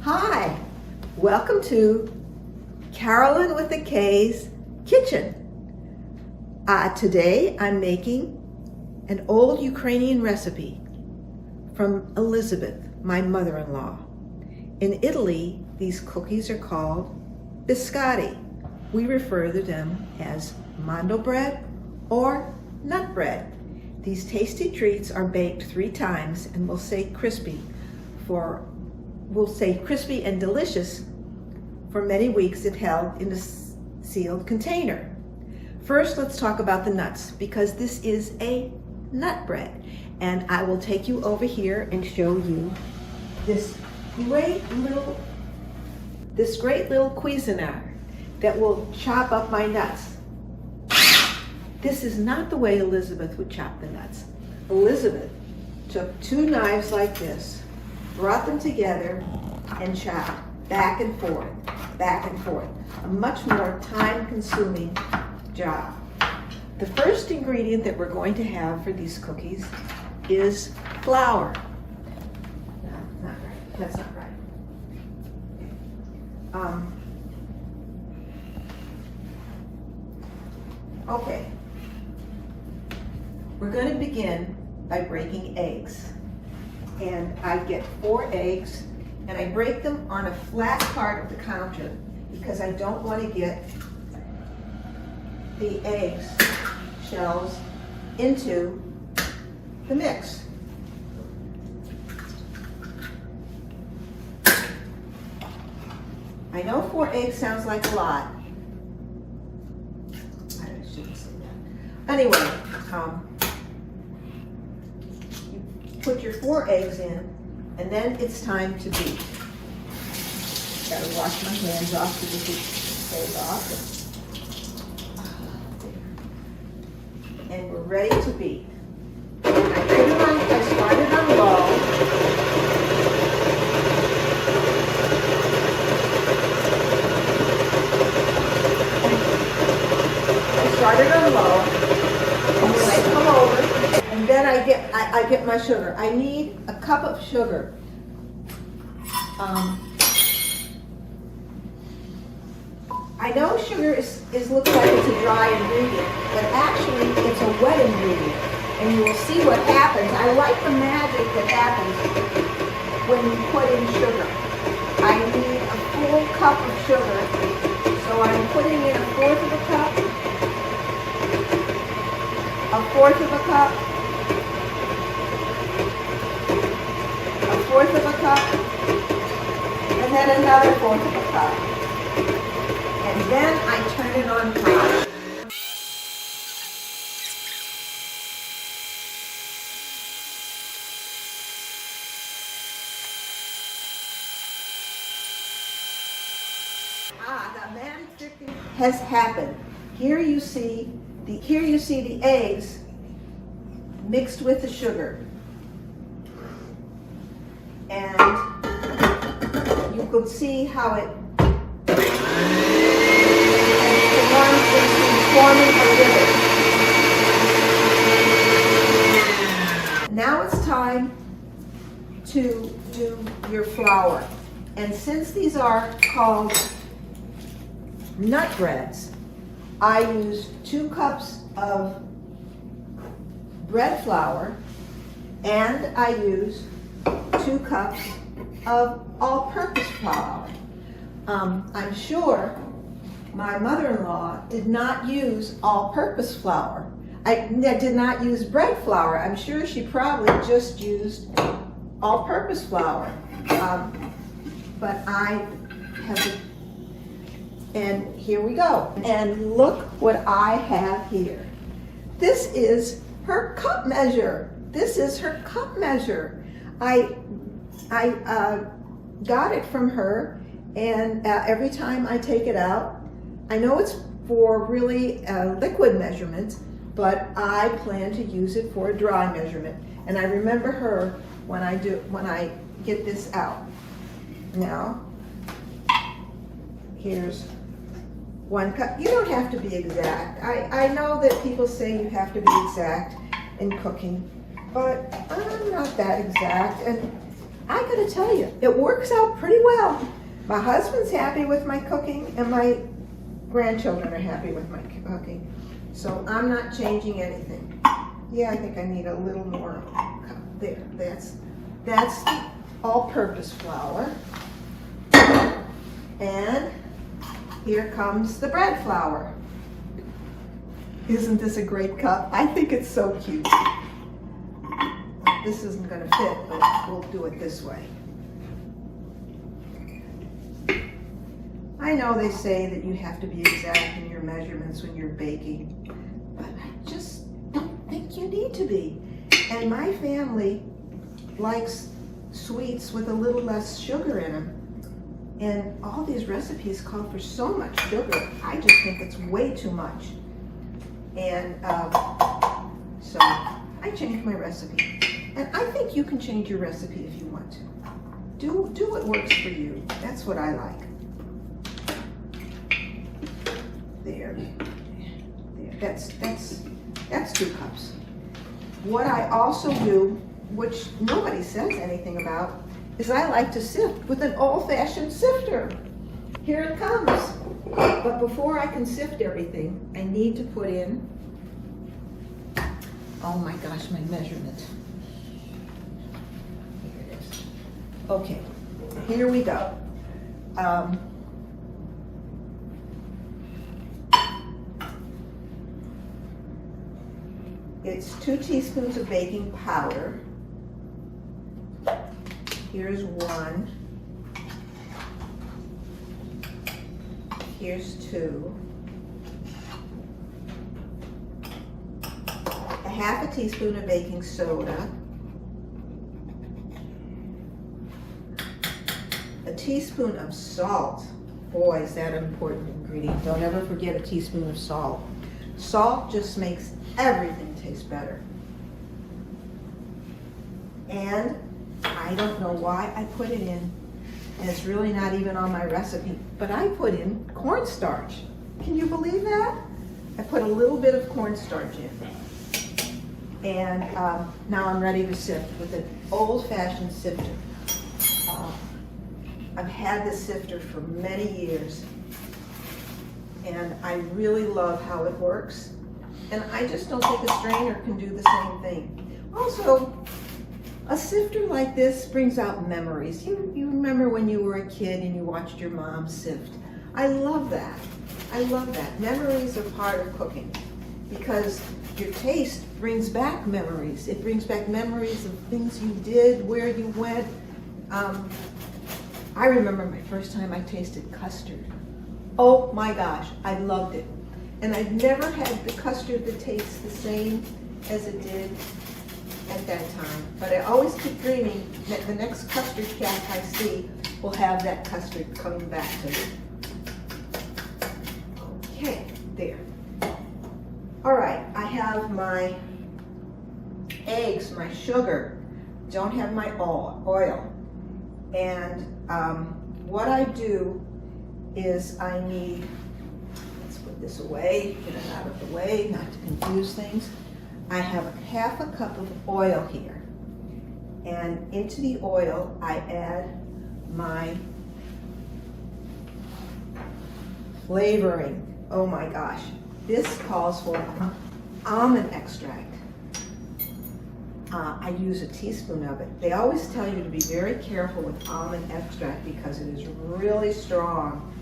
Hi, welcome to Karolyn with the K's kitchen. Today I'm making an old Ukrainian recipe from Elizabeth, my mother-in-law. In Italy, these cookies are called biscotti. We refer to them as mando bread or nut bread. These tasty treats are baked 3 times and will stay crispy and delicious for many weeks if held in a sealed container. First, let's talk about the nuts, because this is a nut bread. And I will take you over here and show you this great little Cuisinart that will chop up my nuts. This is not the way Elizabeth would chop the nuts. Elizabeth took 2 knives like this, brought them together, and chopped back and forth, back and forth. A much more time-consuming job. The first ingredient that we're going to have for these cookies is flour. No, not right. That's not right. Okay. We're going to begin by breaking eggs. And I get 4 eggs, and I break them on a flat part of the counter because I don't want to get the eggs shells into the mix. I know 4 eggs sounds like a lot. I shouldn't say that. Anyway, you put your 4 eggs in, and then it's time to beat. Gotta wash my hands off to get these stays off. And we're ready to beat. I started on low. And then I come over, and then I get my sugar. I need a cup of sugar. I know sugar looks like it's a dry ingredient, but actually it's a wet ingredient. And you will see what happens. I like the magic that happens when you put in sugar. I need a full cup of sugar, so I'm putting in 1/4 of a cup, 1/4 of a cup, 1/4 of a cup, and then another 1/4 of a cup. And then I turn it on high. The magic has happened. Here you see the eggs mixed with the sugar. And you could see how it forms into forming a ribbon. Now it's time to do your flour. And since these are called nut breads, I use 2 cups of bread flour, and I use 2 cups of all-purpose flour. I'm sure my mother-in-law did not use all-purpose flour. I did not use bread flour. I'm sure she probably just used all-purpose flour. But I have and here we go. And look what I have here. This is her cup measure. This is her cup measure. I got it from her, and every time I take it out, I know it's for really liquid measurements, but I plan to use it for a dry measurement. And I remember her when I get this out. Now, here's 1 cup. You don't have to be exact. I know that people say you have to be exact in cooking, but I'm not that exact. And I gotta tell you, it works out pretty well. My husband's happy with my cooking, and my grandchildren are happy with my cooking. So I'm not changing anything. Yeah, I think I need a little more. There, that's all-purpose flour. And here comes the bread flour. Isn't this a great cup? I think it's so cute. This isn't going to fit, but we'll do it this way. I know they say that you have to be exact in your measurements when you're baking, but I just don't think you need to be. And my family likes sweets with a little less sugar in them. And all these recipes call for so much sugar. I just think it's way too much. And so I changed my recipe. And I think you can change your recipe if you want to. Do what works for you. That's what I like. There. That's 2 cups. What I also do, which nobody says anything about, is I like to sift with an old-fashioned sifter. Here it comes. But before I can sift everything, I need to put in, oh my gosh, my measurement. Here it is. Okay, here we go. It's 2 teaspoons of baking powder. Here's 1. Here's 2. A half a teaspoon of baking soda. A teaspoon of salt. Boy, is that an important ingredient. Don't ever forget a teaspoon of salt. Salt just makes everything taste better. And I don't know why I put it in, and it's really not even on my recipe, but I put in cornstarch. Can you believe that? I put a little bit of cornstarch in. And now I'm ready to sift with an old-fashioned sifter. I've had this sifter for many years, and I really love how it works. And I just don't think a strainer can do the same thing. Also, a sifter like this brings out memories. You remember when you were a kid and you watched your mom sift. I love that. I love that. Memories are part of cooking because your taste brings back memories. It brings back memories of things you did, where you went. I remember my first time I tasted custard. Oh my gosh, I loved it. And I've never had the custard that tastes the same as it did at that time. But I always keep dreaming that the next custard shop I see will have that custard coming back to me. Okay, there. All right, I have my eggs, my sugar, don't have my oil. And what I do is I need, let's put this away, get it out of the way, not to confuse things. I have half a cup of oil here. And into the oil, I add my flavoring. Oh my gosh, this calls for almond extract. I use a teaspoon of it. They always tell you to be very careful with almond extract because it is really strong,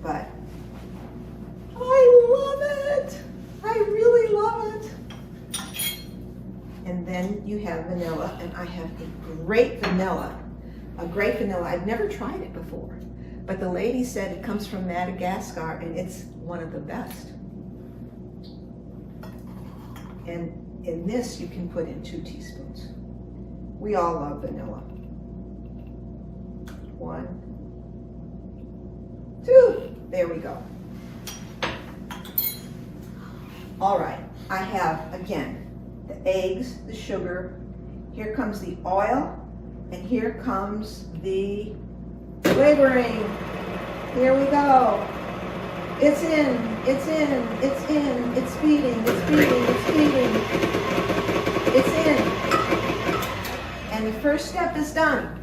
but I love it. I really love it. And then you have vanilla, and I have a great vanilla. I've never tried it before, but the lady said it comes from Madagascar, and it's one of the best. And in this, you can put in 2 teaspoons. We all love vanilla. 1, 2, there we go. All right, I have, again, the eggs, the sugar, here comes the oil, and here comes the flavoring. Here we go. It's in, it's in, it's in, it's beating, it's beating, it's beating. It's in. And the first step is done.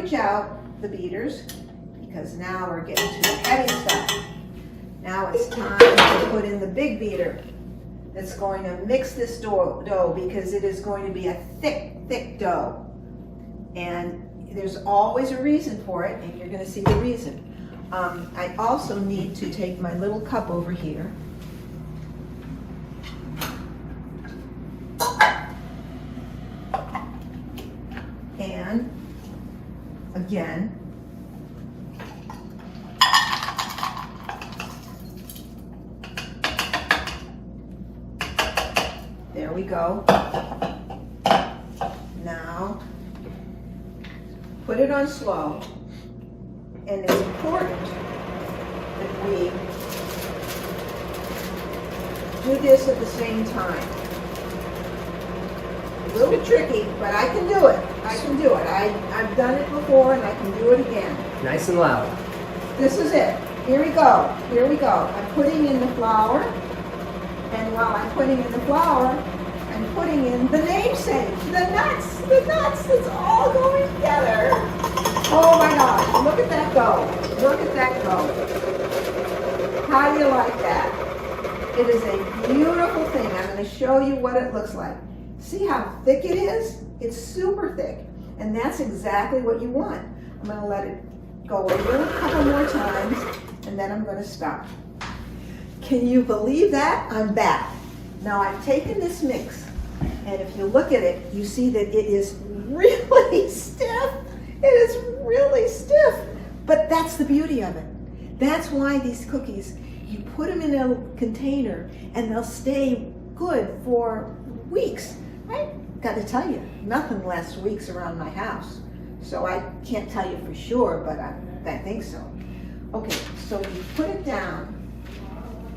package out the beaters because now we're getting to the heavy stuff. Now it's time to put in the big beater that's going to mix this dough because it is going to be a thick, thick dough. And there's always a reason for it, and you're going to see the reason. I also need to take my little cup over here. And again, there we go. Now, put it on slow, and it's important that we do this at the same time. A little tricky, but I can do it. I can do it. I've done it before, and I can do it again. Nice and loud. This is it. Here we go. Here we go. I'm putting in the flour, and while I'm putting in the flour, I'm putting in the namesake, the nuts. It's all going together. Oh my gosh, look at that go. Look at that go. How do you like that? It is a beautiful thing. I'm going to show you what it looks like. See how thick it is? It's super thick. And that's exactly what you want. I'm going to let it go a couple more times, and then I'm going to stop. Can you believe that? I'm back. Now I've taken this mix, and if you look at it, you see that it is really stiff. It is really stiff. But that's the beauty of it. That's why these cookies, you put them in a container, and they'll stay good for weeks. I got to tell you, nothing lasts weeks around my house. So I can't tell you for sure, but I think so. Okay, so you put it down,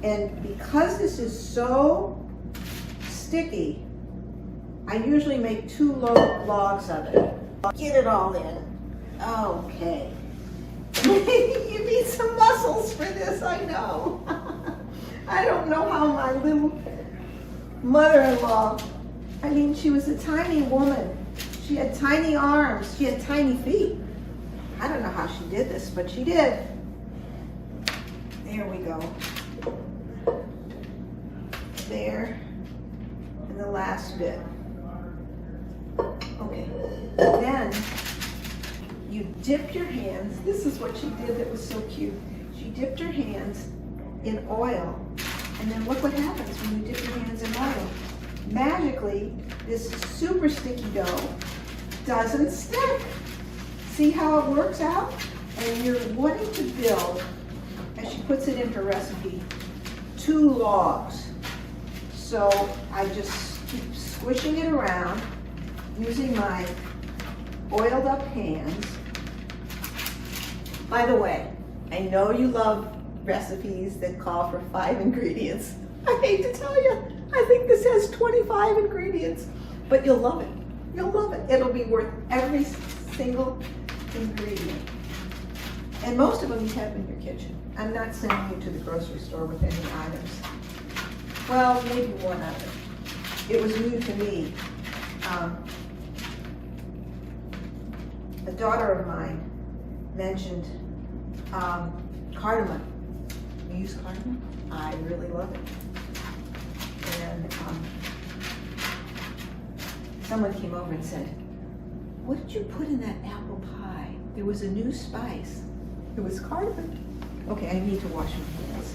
and because this is so sticky, I usually make 2 logs of it. Get it all in. Okay. You need some muscles for this, I know. I don't know how my little mother-in-law, I mean, she was a tiny woman. She had tiny arms. She had tiny feet. I don't know how she did this, but she did. There we go. There. And the last bit. Okay. Then you dip your hands. This is what she did that was so cute. She dipped her hands in oil. And then look what happens when you dip your hands in oil. Magically, this super sticky dough doesn't stick. See how it works out? And you're wanting to build, as she puts it in her recipe, 2 logs. So I just keep squishing it around using my oiled up hands. By the way, I know you love recipes that call for 5 ingredients. I hate to tell you, I think this has 25 ingredients, but you'll love it. You'll love it. It'll be worth every single ingredient. And most of them you have in your kitchen. I'm not sending you to the grocery store with any items. Well, maybe one item. It was new to me. A daughter of mine mentioned cardamom. You use cardamom? I really love it. And someone came over and said, "What did you put in that apple pie? There was a new spice. It was cardamom." Okay, I need to wash my hands.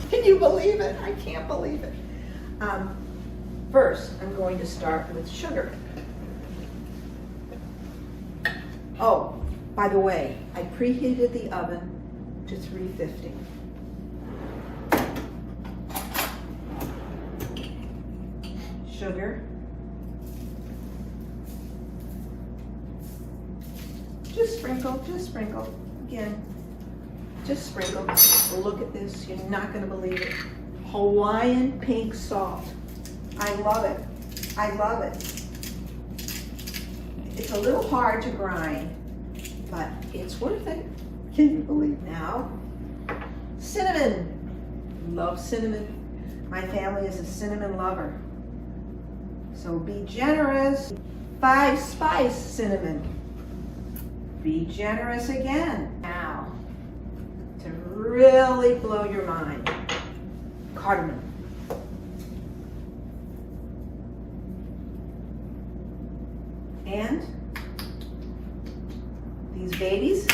Can you believe it? I can't believe it. First, I'm going to start with sugar. Oh, by the way, I preheated the oven to 350. Sugar. Just sprinkle. Again, just sprinkle. Look at this, you're not gonna believe it. Hawaiian pink salt. I love it. I love it. It's a little hard to grind, but it's worth it. Can you believe now? Cinnamon. Love cinnamon. My family is a cinnamon lover. So be generous. 5 spice cinnamon. be generous again. Now, to really blow your mind, cardamom. And these babies,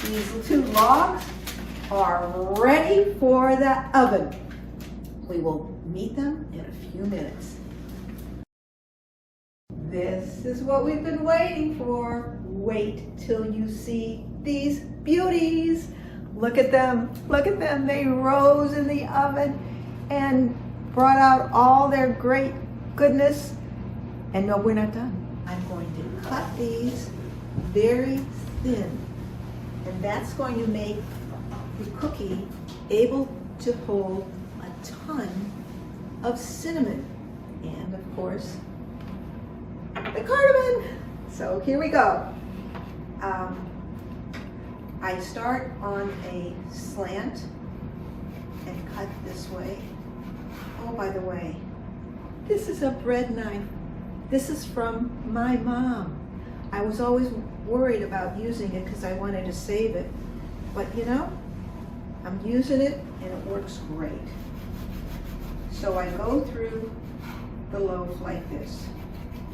these 2 logs are ready for the oven. We will meet them in a few minutes. This is what we've been waiting for. Wait till you see these beauties. Look at them, look at them. They rose in the oven and brought out all their great goodness. And no, we're not done. I'm going to cut these very thin. And that's going to make the cookie able to hold a ton of cinnamon. And of course, the cardamom. So here we go. I start on a slant and cut this way. Oh, by the way, this is a bread knife. This is from my mom. I was always worried about using it because I wanted to save it. But you know, I'm using it and it works great. So I go through the loaf like this,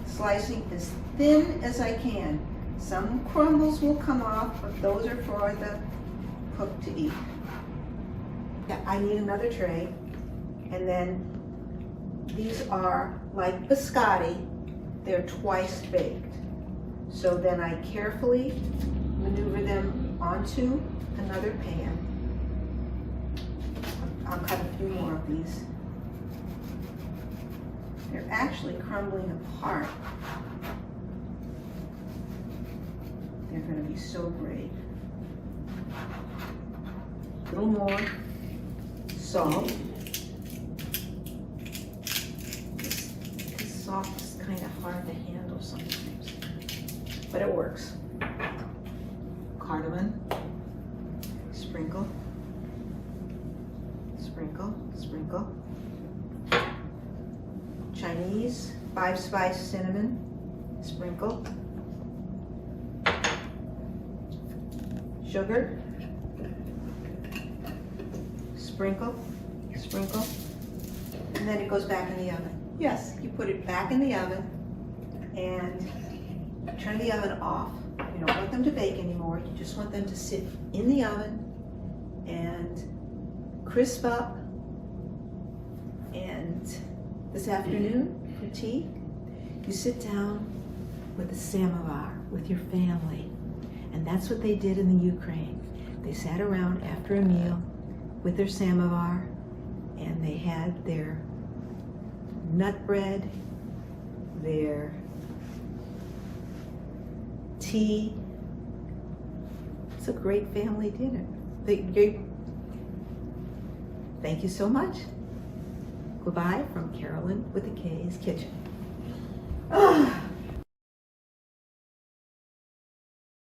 slicing as thin as I can. Some crumbles will come off, but those are for the cook to eat. Yeah, I need another tray. And then these are like biscotti. They're twice baked. So then I carefully maneuver them onto another pan. I'll cut a few more of these. They're actually crumbling apart. They're going to be so great. A little more salt. This salt is kind of hard to handle sometimes, but it works. Cardamom, sprinkle, sprinkle, sprinkle. Chinese 5-spice cinnamon, sprinkle. Sugar, sprinkle, sprinkle, and then it goes back in the oven. Yes, you put it back in the oven and turn the oven off. You don't want them to bake anymore. You just want them to sit in the oven and crisp up. And this afternoon for tea, you sit down with a samovar with your family. And that's what they did in the Ukraine. They sat around after a meal with their samovar and they had their nut bread, their tea. It's a great family dinner. Thank you so much. Goodbye from Karolyn with the K's Kitchen.